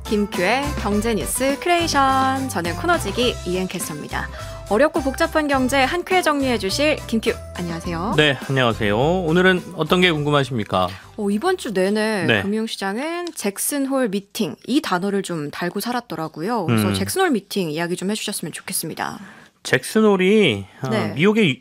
김큐의 경제뉴스 크리에이션. 저는 코너지기 이은캐스터입니다. 어렵고 복잡한 경제 한 큐에 정리해 주실 김큐, 안녕하세요. 네, 안녕하세요. 오늘은 어떤 게 궁금하십니까? 이번 주 내내 금융시장은 잭슨홀 미팅, 이 단어를 좀 달고 살았더라고요. 그래서 잭슨홀 미팅 이야기 좀 해주셨으면 좋겠습니다. 잭슨홀이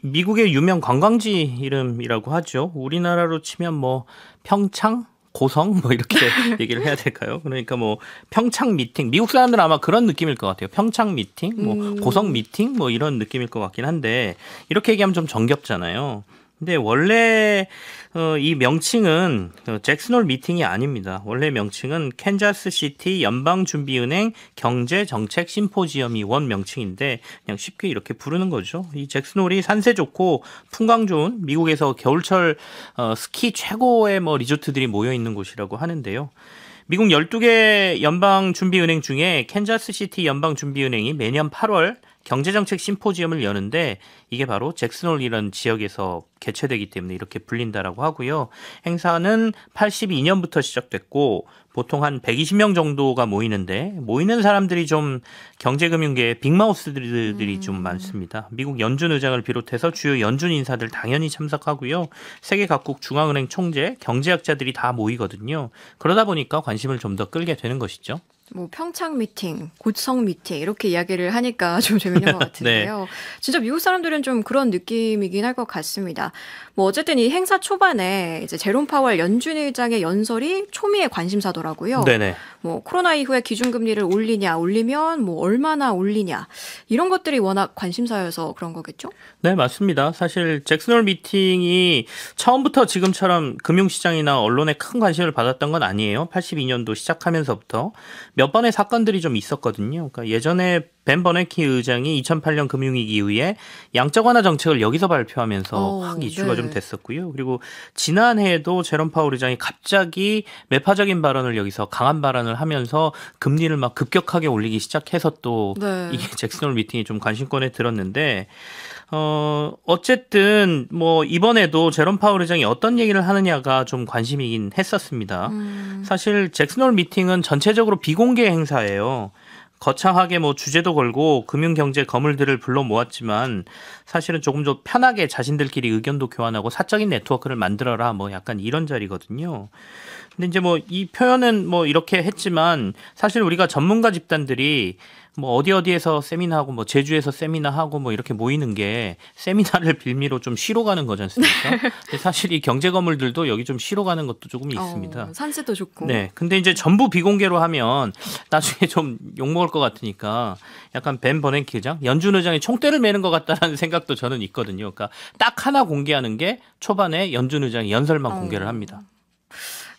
미국의 유명 관광지 이름이라고 하죠. 우리나라로 치면 뭐 평창? 고성? 뭐 이렇게 얘기를 해야 될까요? 그러니까 뭐 평창 미팅, 미국 사람들은 아마 그런 느낌일 것 같아요. 평창 미팅, 뭐 고성 미팅, 뭐 이런 느낌일 것 같긴 한데 이렇게 얘기하면 좀 정겹잖아요. 근데 원래 이 명칭은 잭슨홀 미팅이 아닙니다. 원래 명칭은 캔자스시티 연방준비은행 경제정책 심포지엄이 원 명칭인데 그냥 쉽게 이렇게 부르는 거죠. 이 잭슨홀이 산세 좋고 풍광 좋은 미국에서 겨울철 스키 최고의 리조트들이 모여 있는 곳이라고 하는데요. 미국 12개 연방준비은행 중에 캔자스시티 연방준비은행이 매년 8월 경제정책 심포지엄을 여는데 이게 바로 잭슨홀이라는 지역에서 개최되기 때문에 이렇게 불린다라고 하고요. 행사는 82년부터 시작됐고 보통 한 120명 정도가 모이는데 모이는 사람들이 좀 경제금융계의 빅마우스들이 좀 많습니다. 미국 연준 의장을 비롯해서 주요 연준 인사들 당연히 참석하고요. 세계 각국 중앙은행 총재, 경제학자들이 다 모이거든요. 그러다 보니까 관심을 좀 더 끌게 되는 것이죠. 뭐 평창 미팅, 고성 미팅 이렇게 이야기를 하니까 좀 재밌는 것 같은데요. 네. 진짜 미국 사람들은 좀 그런 느낌이긴 할 것 같습니다. 뭐 어쨌든 이 행사 초반에 이제 제롬 파월 연준 의장의 연설이 초미의 관심사더라고요. 네네. 뭐 코로나 이후에 기준금리를 올리냐, 올리면 뭐 얼마나 올리냐 이런 것들이 워낙 관심사여서 그런 거겠죠? 네, 맞습니다. 사실 잭슨홀 미팅이 처음부터 지금처럼 금융시장이나 언론에 큰 관심을 받았던 건 아니에요. 82년도 시작하면서부터 몇 번의 사건들이 좀 있었거든요. 그러니까 예전에 벤 버냉키 의장이 2008년 금융위기 이후에 양적 완화 정책을 여기서 발표하면서 확 이슈가 좀 됐었고요. 그리고 지난해에도 제롬 파월 의장이 갑자기 매파적인 발언을 여기서 강한 발언을 하면서 금리를 막 급격하게 올리기 시작해서 또 이게 잭슨홀 미팅이 좀 관심권에 들었는데 어쨌든 뭐 이번에도 제롬 파월 의장이 어떤 얘기를 하느냐가 좀 관심이긴 했었습니다. 사실 잭슨홀 미팅은 전체적으로 비공개 행사예요. 거창하게 뭐 주제도 걸고 금융경제 거물들을 불러 모았지만 사실은 조금 더 편하게 자신들끼리 의견도 교환하고 사적인 네트워크를 만들어라 뭐 약간 이런 자리거든요. 근데 이제 뭐 이 표현은 뭐 이렇게 했지만 사실 우리가 전문가 집단들이 뭐 어디에서 세미나하고 뭐 제주에서 세미나하고 뭐 이렇게 모이는 게 세미나를 빌미로 좀 쉬러 가는 거지 않습니까? 근데 사실 이 경제 건물들도 여기 좀 쉬러 가는 것도 조금 있습니다. 산세도 좋고. 네. 근데 이제 전부 비공개로 하면 나중에 좀 욕먹을 것 같으니까 약간 벤 버냉키 의장, 연준 의장이 총대를 매는 것 같다라는 생각도 저는 있거든요. 그러니까 딱 하나 공개하는 게 초반에 연준 의장이 연설만 공개를 합니다.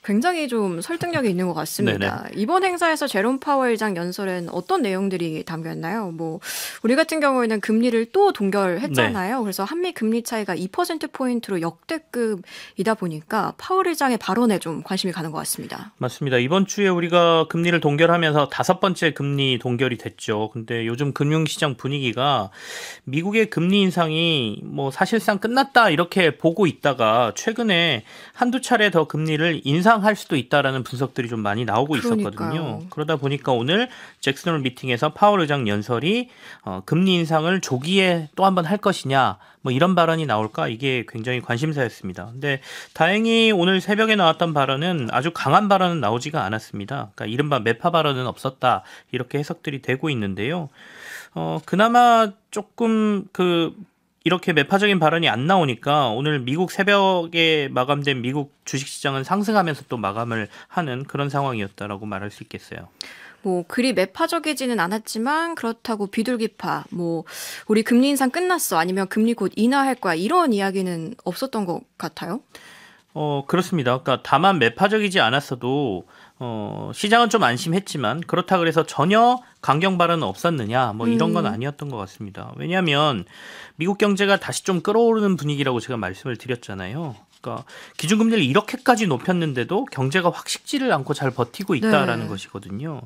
굉장히 좀 설득력이 있는 것 같습니다. 이번 행사에서 제롬 파월 의장 연설엔 어떤 내용들이 담겼나요? 뭐 우리 같은 경우에는 금리를 또 동결했잖아요. 그래서 한미 금리 차이가 2%포인트로 역대급이다 보니까 파월 의장의 발언에 좀 관심이 가는 것 같습니다. 맞습니다. 이번 주에 우리가 금리를 동결하면서 5번째 금리 동결이 됐죠. 근데 요즘 금융시장 분위기가 미국의 금리 인상이 뭐 사실상 끝났다 이렇게 보고 있다가 최근에 한두 차례 더 금리를 인상할 수도 있다라는 분석들이 좀 많이 나오고 있었거든요. 그러다 보니까 오늘 잭슨홀 미팅에서 파월 의장 연설이 금리 인상을 조기에 또 한 번 할 것이냐 뭐 이런 발언이 나올까 이게 굉장히 관심사였습니다. 근데 다행히 오늘 새벽에 나왔던 발언은 아주 강한 발언은 나오지가 않았습니다. 그러니까 이른바 매파 발언은 없었다 이렇게 해석들이 되고 있는데요. 그나마 조금 이렇게 매파적인 발언이 안 나오니까 오늘 미국 새벽에 마감된 미국 주식시장은 상승하면서 또 마감을 하는 그런 상황이었다라고 말할 수 있겠어요. 뭐 그리 매파적이지는 않았지만 그렇다고 비둘기파, 뭐 우리 금리 인상 끝났어 아니면 금리 곧 인하할 거야 이런 이야기는 없었던 것 같아요. 그렇습니다. 그러니까 다만 매파적이지 않았어도 시장은 좀 안심했지만 그렇다 그래서 전혀 강경 발언은 없었느냐 뭐 이런 건 아니었던 것 같습니다. 왜냐하면 미국 경제가 다시 좀 끌어오르는 분위기라고 제가 말씀을 드렸잖아요. 그러니까 기준금리를 이렇게까지 높였는데도 경제가 확 식지를 않고 잘 버티고 있다라는 것이거든요.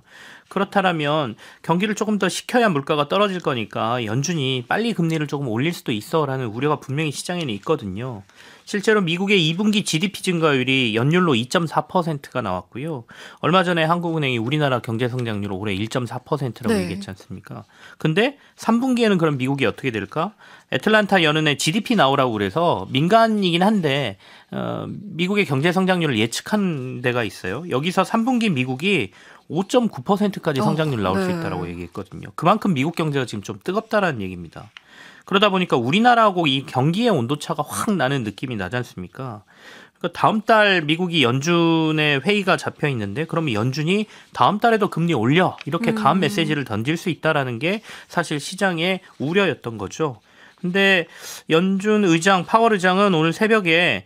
그렇다면 경기를 조금 더 식혀야 물가가 떨어질 거니까 연준이 빨리 금리를 조금 올릴 수도 있어라는 우려가 분명히 시장에는 있거든요. 실제로 미국의 2분기 GDP 증가율이 연율로 2.4%가 나왔고요. 얼마 전에 한국은행이 우리나라 경제 성장률 올해 1.4%라고 네. 얘기했지 않습니까? 근데 3분기에는 그럼 미국이 어떻게 될까? 애틀란타 연은의 GDP 나오라고 그래서 민간이긴 한데 미국의 경제 성장률을 예측한 데가 있어요. 여기서 3분기 미국이 5.9%까지 성장률 나올 수 있다라고 얘기했거든요. 그만큼 미국 경제가 지금 좀 뜨겁다라는 얘기입니다. 그러다 보니까 우리나라하고 이 경기의 온도차가 확 나는 느낌이 나지 않습니까? 그러니까 다음 달 미국이 연준의 회의가 잡혀 있는데 그러면 연준이 다음 달에도 금리 올려 이렇게 강한 메시지를 던질 수 있다라는 게 사실 시장의 우려였던 거죠. 근데 연준 의장 파월 의장은 오늘 새벽에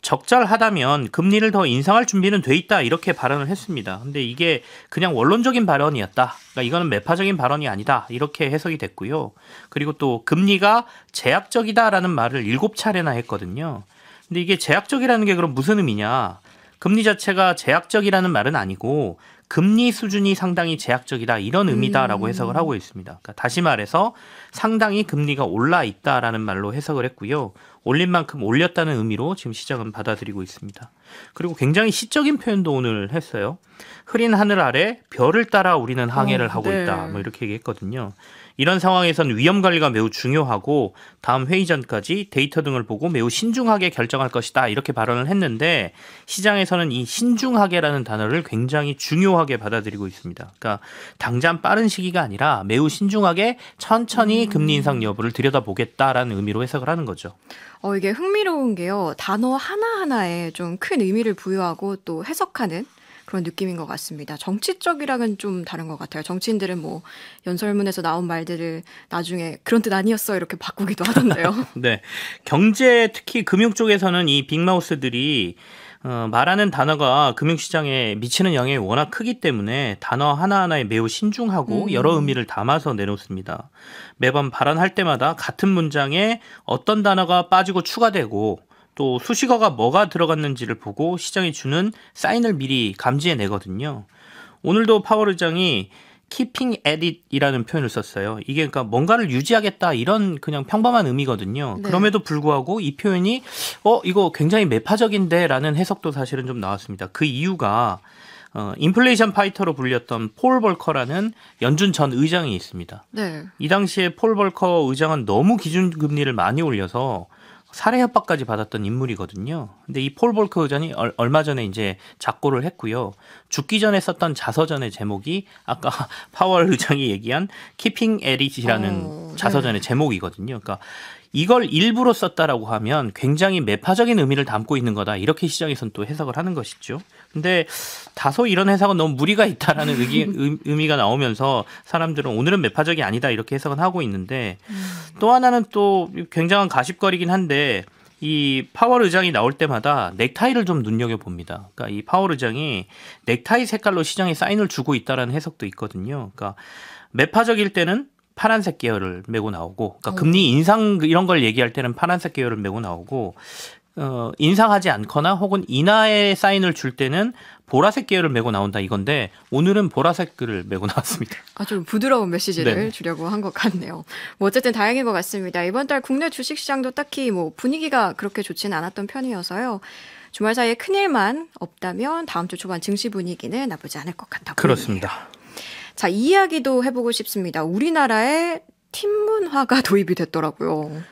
적절하다면 금리를 더 인상할 준비는 돼 있다 이렇게 발언을 했습니다. 근데 이게 그냥 원론적인 발언이었다. 그러니까 이거는 매파적인 발언이 아니다. 이렇게 해석이 됐고요. 그리고 또 금리가 제약적이다라는 말을 7차례나 했거든요. 근데 이게 제약적이라는 게 그럼 무슨 의미냐? 금리 자체가 제약적이라는 말은 아니고 금리 수준이 상당히 제약적이다 이런 의미다라고 해석을 하고 있습니다. 그러니까 다시 말해서 상당히 금리가 올라 있다라는 말로 해석을 했고요. 올린 만큼 올렸다는 의미로 지금 시장은 받아들이고 있습니다. 그리고 굉장히 시적인 표현도 오늘 했어요. 흐린 하늘 아래 별을 따라 우리는 항해를 하고 있다. 뭐 이렇게 얘기했거든요. 이런 상황에선 위험 관리가 매우 중요하고 다음 회의 전까지 데이터 등을 보고 매우 신중하게 결정할 것이다. 이렇게 발언을 했는데 시장에서는 이 신중하게라는 단어를 굉장히 중요하게 받아들이고 있습니다. 그러니까 당장 빠른 시기가 아니라 매우 신중하게 천천히 금리 인상 여부를 들여다보겠다라는 의미로 해석을 하는 거죠. 이게 흥미로운 게요. 단어 하나하나에 좀 큰 의미를 부여하고 또 해석하는 그런 느낌인 것 같습니다. 정치적이랑은 좀 다른 것 같아요. 정치인들은 뭐 연설문에서 나온 말들을 나중에 그런 뜻 아니었어 이렇게 바꾸기도 하던데요. 네, 경제 특히 금융 쪽에서는 이 빅마우스들이 말하는 단어가 금융시장에 미치는 영향이 워낙 크기 때문에 단어 하나하나에 매우 신중하고 여러 의미를 담아서 내놓습니다. 매번 발언할 때마다 같은 문장에 어떤 단어가 빠지고 추가되고 또 수식어가 뭐가 들어갔는지를 보고 시장이 주는 사인을 미리 감지해 내거든요. 오늘도 파월 의장이 keeping at it이라는 표현을 썼어요. 이게 그러니까 뭔가를 유지하겠다 이런 그냥 평범한 의미거든요. 네. 그럼에도 불구하고 이 표현이 이거 굉장히 매파적인데 라는 해석도 사실은 좀 나왔습니다. 그 이유가 인플레이션 파이터로 불렸던 폴 볼커라는 연준 전 의장이 있습니다. 네. 이 당시에 폴 볼커 의장은 너무 기준금리를 많이 올려서 살해 협박까지 받았던 인물이거든요. 근데 이 폴 볼커 의장이 얼마 전에 이제 작고를 했고요. 죽기 전에 썼던 자서전의 제목이 아까 파월 의장이 얘기한 Keeping at It이라는 자서전의 제목이거든요. 그러니까 이걸 일부러 썼다라고 하면 굉장히 매파적인 의미를 담고 있는 거다. 이렇게 시장에서는 또 해석을 하는 것이죠. 근데 다소 이런 해석은 너무 무리가 있다라는 의미가 나오면서 사람들은 오늘은 매파적이 아니다 이렇게 해석은 하고 있는데 또 하나는 또 굉장한 가십거리긴 한데 이 파월 의장이 나올 때마다 넥타이를 좀 눈여겨봅니다. 그러니까 이 파월 의장이 넥타이 색깔로 시장에 사인을 주고 있다라는 해석도 있거든요. 그러니까 매파적일 때는 파란색 계열을 메고 나오고, 그러니까 금리 인상 이런 걸 얘기할 때는 파란색 계열을 메고 나오고, 인상하지 않거나 혹은 인하의 사인을 줄 때는 보라색 계열을 메고 나온다 이건데 오늘은 보라색을 메고 나왔습니다. 아주 부드러운 메시지를 네. 주려고 한 것 같네요. 뭐 어쨌든 다행인 것 같습니다. 이번 달 국내 주식시장도 딱히 뭐 분위기가 그렇게 좋지는 않았던 편이어서요. 주말 사이에 큰일만 없다면 다음 주 초반 증시 분위기는 나쁘지 않을 것 같다고 그렇습니다. 보이네요. 자, 이 이야기도 해보고 싶습니다. 우리나라에 팀 문화가 도입이 됐더라고요.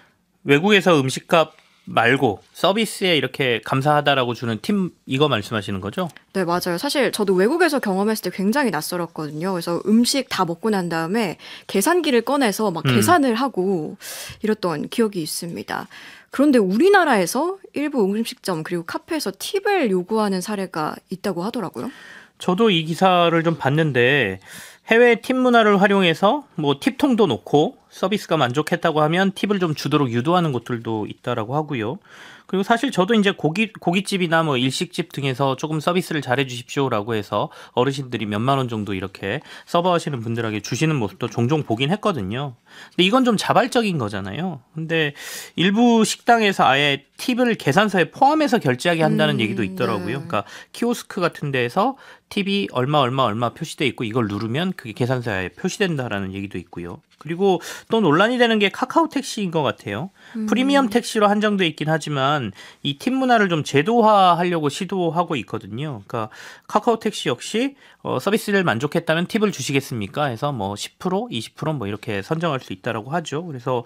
외국에서 음식값 말고 서비스에 이렇게 감사하다라고 주는 팁 이거 말씀하시는 거죠? 네, 맞아요. 사실 저도 외국에서 경험했을 때 굉장히 낯설었거든요. 그래서 음식 다 먹고 난 다음에 계산기를 꺼내서 막 계산을 하고 이랬던 기억이 있습니다. 그런데 우리나라에서 일부 음식점 그리고 카페에서 팁을 요구하는 사례가 있다고 하더라고요. 저도 이 기사를 좀 봤는데 해외 팁 문화를 활용해서 뭐 팁통도 놓고 서비스가 만족했다고 하면 팁을 좀 주도록 유도하는 곳들도 있다라고 하고요. 그리고 사실 저도 이제 고깃집이나 뭐 일식집 등에서 조금 서비스를 잘해 주십시오라고 해서 어르신들이 몇만 원 정도 이렇게 서버하시는 분들에게 주시는 모습도 종종 보긴 했거든요. 근데 이건 좀 자발적인 거잖아요. 근데 일부 식당에서 아예 팁을 계산서에 포함해서 결제하게 한다는 얘기도 있더라고요. 네. 그러니까 키오스크 같은 데에서 팁이 얼마 표시돼 있고 이걸 누르면 그게 계산서에 표시된다라는 얘기도 있고요. 그리고 또 논란이 되는 게 카카오 택시인 것 같아요. 프리미엄 택시로 한정돼 있긴 하지만 이 팁 문화를 좀 제도화하려고 시도하고 있거든요. 그러니까 카카오 택시 역시 서비스를 만족했다면 팁을 주시겠습니까? 해서 뭐 10%, 20%뭐 이렇게 선정할 수 있다라고 하죠. 그래서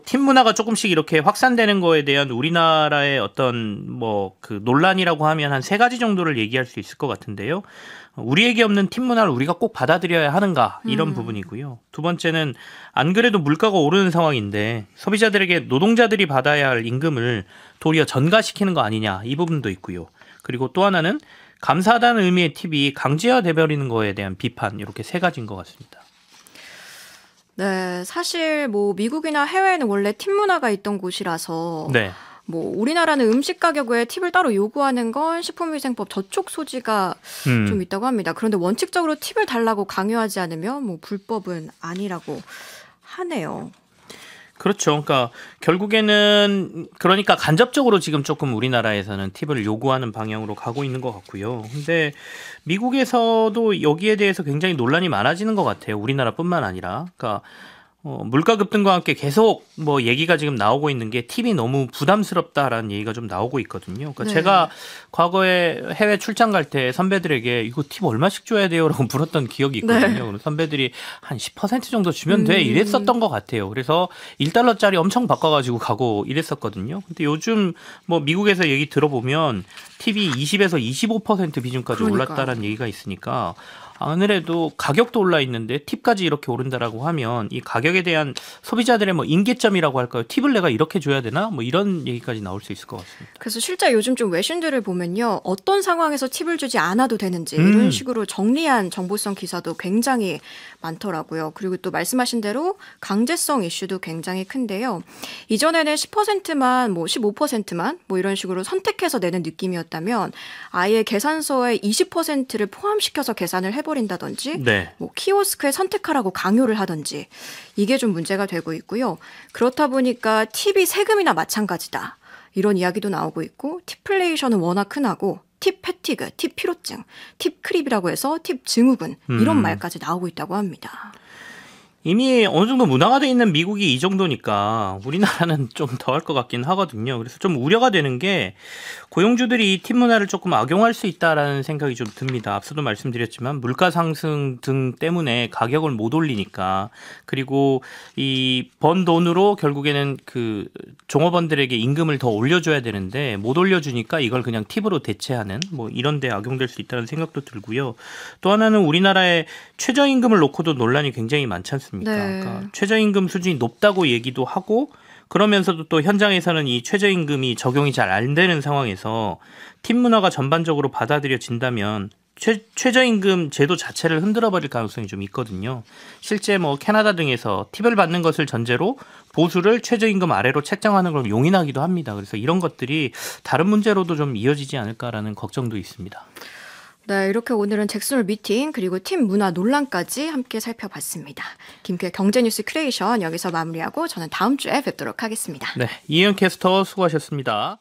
팁 문화가 조금씩 이렇게 확산되는 거에 대한 우리나라의 어떤 뭐 그 논란이라고 하면 한 3가지 정도를 얘기할 수 있을 것 같은데요. 우리에게 없는 팁 문화를 우리가 꼭 받아들여야 하는가 이런 부분이고요. 두 번째는 안 그래도 물가가 오르는 상황인데 소비자들에게 노동자들이 받아야 할 임금을 도리어 전가시키는 거 아니냐 이 부분도 있고요. 그리고 또 하나는 감사하다는 의미의 팁이 강제화돼 버리는 거에 대한 비판 이렇게 3가지인 것 같습니다. 네, 사실 뭐 미국이나 해외에는 원래 팁 문화가 있던 곳이라서 네. 뭐 우리나라는 음식 가격에 팁을 따로 요구하는 건 식품위생법 저촉 소지가 좀 있다고 합니다. 그런데 원칙적으로 팁을 달라고 강요하지 않으면 뭐 불법은 아니라고 하네요. 그렇죠. 그러니까 결국에는 그러니까 간접적으로 지금 조금 우리나라에서는 팁을 요구하는 방향으로 가고 있는 것 같고요. 근데 미국에서도 여기에 대해서 굉장히 논란이 많아지는 것 같아요. 우리나라뿐만 아니라. 그러니까 물가 급등과 함께 계속 뭐 얘기가 지금 나오고 있는 게 팁이 너무 부담스럽다라는 얘기가 좀 나오고 있거든요. 그러니까 네. 제가 과거에 해외 출장 갈 때 선배들에게 이거 팁 얼마씩 줘야 돼요라고 물었던 기억이 있거든요. 네. 선배들이 한 10% 정도 주면 돼 이랬었던 것 같아요. 그래서 1달러짜리 엄청 바꿔가지고 가고 이랬었거든요. 근데 요즘 뭐 미국에서 얘기 들어보면 팁이 20에서 25% 비중까지 올랐다라는 얘기가 있으니까 아무래도 가격도 올라 있는데 팁까지 이렇게 오른다라고 하면 이 가격에 대한 소비자들의 뭐 임계점이라고 할까요? 팁을 내가 이렇게 줘야 되나? 뭐 이런 얘기까지 나올 수 있을 것 같습니다. 그래서 실제 요즘 좀 외신들을 보면요. 어떤 상황에서 팁을 주지 않아도 되는지 이런 식으로 정리한 정보성 기사도 굉장히 많더라고요. 그리고 또 말씀하신 대로 강제성 이슈도 굉장히 큰데요. 이전에는 10%만 뭐 15%만 뭐 이런 식으로 선택해서 내는 느낌이었다면 아예 계산서에 20%를 포함시켜서 계산을 해버린다든지 네. 뭐 키오스크에 선택하라고 강요를 하든지 이게 좀 문제가 되고 있고요. 그렇다 보니까 팁이 세금이나 마찬가지다. 이런 이야기도 나오고 있고 팁플레이션은 워낙 흔하고 팁 패티그, 팁 피로증, 팁 크립이라고 해서 팁 증후군 이런 말까지 나오고 있다고 합니다. 이미 어느 정도 문화가 돼 있는 미국이 이 정도니까 우리나라는 좀 더 할 것 같긴 하거든요. 그래서 좀 우려가 되는 게 고용주들이 이 팁 문화를 조금 악용할 수 있다라는 생각이 좀 듭니다. 앞서도 말씀드렸지만 물가 상승 등 때문에 가격을 못 올리니까 그리고 이 번 돈으로 결국에는 그 종업원들에게 임금을 더 올려줘야 되는데 못 올려주니까 이걸 그냥 팁으로 대체하는 뭐 이런 데 악용될 수 있다는 생각도 들고요. 또 하나는 우리나라의 최저임금을 놓고도 논란이 굉장히 많지 않습니까? 네. 그러니까 최저임금 수준이 높다고 얘기도 하고 그러면서도 또 현장에서는 이 최저임금이 적용이 잘 안 되는 상황에서 팁 문화가 전반적으로 받아들여진다면 최저임금 제도 자체를 흔들어버릴 가능성이 좀 있거든요. 실제 뭐 캐나다 등에서 팁을 받는 것을 전제로 보수를 최저임금 아래로 책정하는 걸 용인하기도 합니다. 그래서 이런 것들이 다른 문제로도 좀 이어지지 않을까라는 걱정도 있습니다. 네, 이렇게 오늘은 잭스홀 미팅 그리고 팀 문화 논란까지 함께 살펴봤습니다. 김규의 경제뉴스 큐레이션 여기서 마무리하고 저는 다음 주에 뵙도록 하겠습니다. 네, 이혜연 캐스터 수고하셨습니다.